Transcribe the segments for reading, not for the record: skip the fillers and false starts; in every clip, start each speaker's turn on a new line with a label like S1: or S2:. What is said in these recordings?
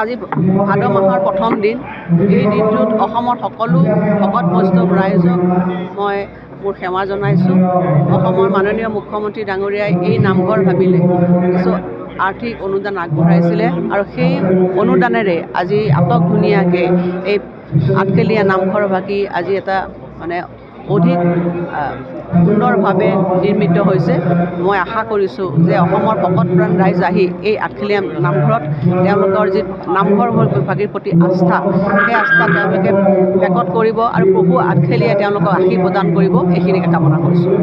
S1: আজি ভাদ মাহৰ প্ৰথম দিন এই দিনটোত অসমৰ সকলো ভকত বৈষ্ণৱ ৰাইজক মই মোৰ সেৱা জনাইছোঁ। অসমৰ মাননীয় মুখ্যমন্ত্ৰী ডাঙৰীয়াই এই নামঘৰ ভাবিলে কিছু আৰ্থিক অনুদান আগবঢ়াইছিলে আৰু সেই অনুদানেৰে আজি আটক ধুনীয়াকৈ এই আঠখেলীয়া নামঘৰ ভাগি আজি এটা মানে অধিক সুন্দৰভাৱে নিৰ্মিত হৈছে। মই আশা কৰিছোঁ যে অসমৰ ভকতপ্ৰাণ ৰাইজ আহি এই আঠখেলীয়া নামঘৰত তেওঁলোকৰ যি নামঘৰ ভাগিৰ প্ৰতি আস্থা, সেই আস্থা তেওঁলোকে প্ৰকট কৰিব আৰু প্ৰভু আঠখেলীয়াই তেওঁলোকক আশীৰ্বাদ প্ৰদান কৰিব, এইখিনিকে কামনা কৰিছোঁ।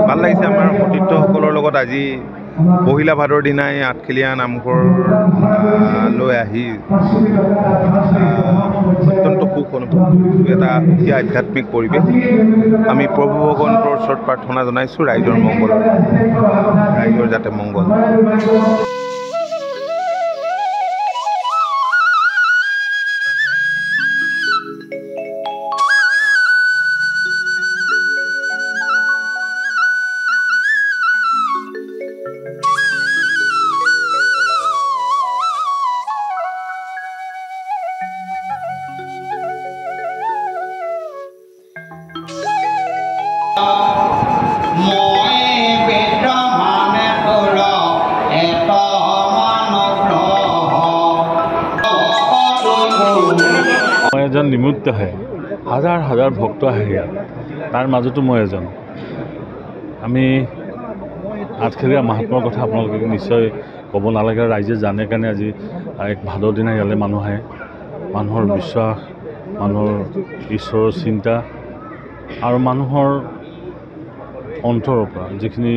S2: ভাল লাগিছে আমাৰ সতীৰ্থসকলৰ লগত আজি পহিলা ভাদৰ দিনাই আঠখেলীয়া নামঘৰ লৈ আহি অত্যন্ত সুখ অনুভৱ এটা অতি আধ্যাত্মিক পৰিৱেশ। আমি প্ৰভু ভগৱন্তৰ ওচৰত প্ৰাৰ্থনা জনাইছোঁ ৰাইজৰ মংগল, ৰাইজৰ যাতে মংগল।
S3: মই এজন নিমিত্তহে, হাজাৰ হাজাৰ ভক্ত আহে ইয়াত, তাৰ মাজতো মই এজন। আমি আঠখেলীয়া মাহাত্মৰ কথা আপোনালোকে নিশ্চয় ক'ব নালাগে, ৰাইজে জানে কাৰণে আজি এক ভাদৰ দিনা ইয়ালৈ মানুহ আহে। মানুহৰ বিশ্বাস, মানুহৰ ঈশ্বৰৰ চিন্তা আৰু মানুহৰ অন্তৰৰ পৰা যিখিনি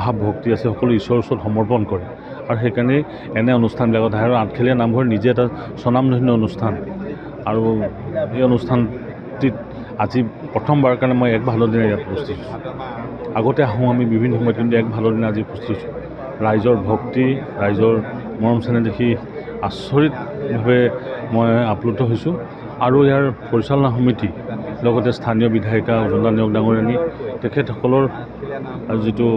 S3: ভাৱ ভক্তি আছে সকলো ঈশ্বৰৰ ওচৰত সমৰ্পণ কৰে আৰু সেইকাৰণেই এনে অনুষ্ঠানবিলাকত আহে। আৰু আঠখেলীয়া নামঘৰ নিজে এটা স্বনামধন্য অনুষ্ঠান আৰু এই অনুষ্ঠানটিত আজি প্ৰথমবাৰৰ কাৰণে মই এক ভাদৰ দিনা ইয়াত উপস্থিত হৈছোঁ। আগতে আহোঁ আমি বিভিন্ন সময়ত, কিন্তু এক ভাদৰ দিনা আজি উপস্থিত হৈছোঁ। ৰাইজৰ ভক্তি, ৰাইজৰ মৰম চেনেহ দেখি আচৰিতভাৱে মই আপ্লুত হৈছোঁ। আৰু ইয়াৰ পৰিচালনা সমিতি লগতে স্থানীয় বিধায়িকা উজনা নেওগ ডাঙৰীয়ানী, তেখেতসকলৰ যিটো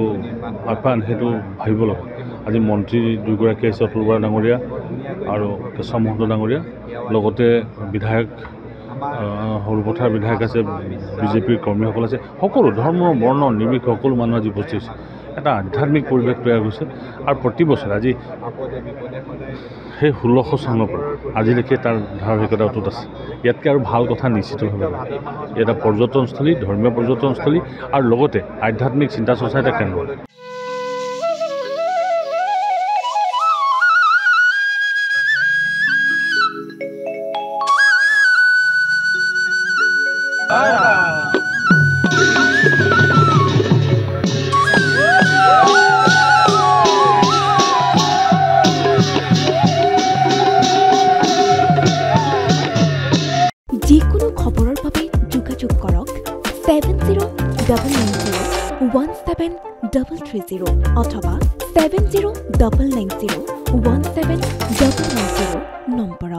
S3: আহ্বান সেইটো ভাবিব লগা। আজি মন্ত্ৰী দুগৰাকী আহিছে, অতুল বৰা ডাঙৰীয়া আৰু কেশৱ মহন্ত ডাঙৰীয়া, লগতে বিধায়ক সৰুপথাৰ বিধায়ক আছে, বিজেপিৰ কৰ্মীসকল আছে, সকলো ধৰ্ম বৰ্ণ নিৰ্বিশেষে সকলো মানুহ আজি উপস্থিত হৈছে। এটা আধ্যাত্মিক পৰিৱেশ তৈয়াৰ হৈছে আৰু প্ৰতি বছৰে আজি সেই 1600 চনৰ পৰা আজিলৈকে তাৰ ধাৰাবাহিকতা অটুট আছে। ইয়াতকৈ আৰু ভাল কথা নিশ্চিতভাৱে এটা পৰ্যটনস্থলী, ধৰ্মীয় পৰ্যটনস্থলী আৰু লগতে আধ্যাত্মিক চিন্তা চৰ্চাৰ এটা কেন্দ্ৰ।
S4: যিকোনো খবৰৰ বাবে যোগাযোগ কৰক 7099017330 অথবা 7099017990 নম্বৰত।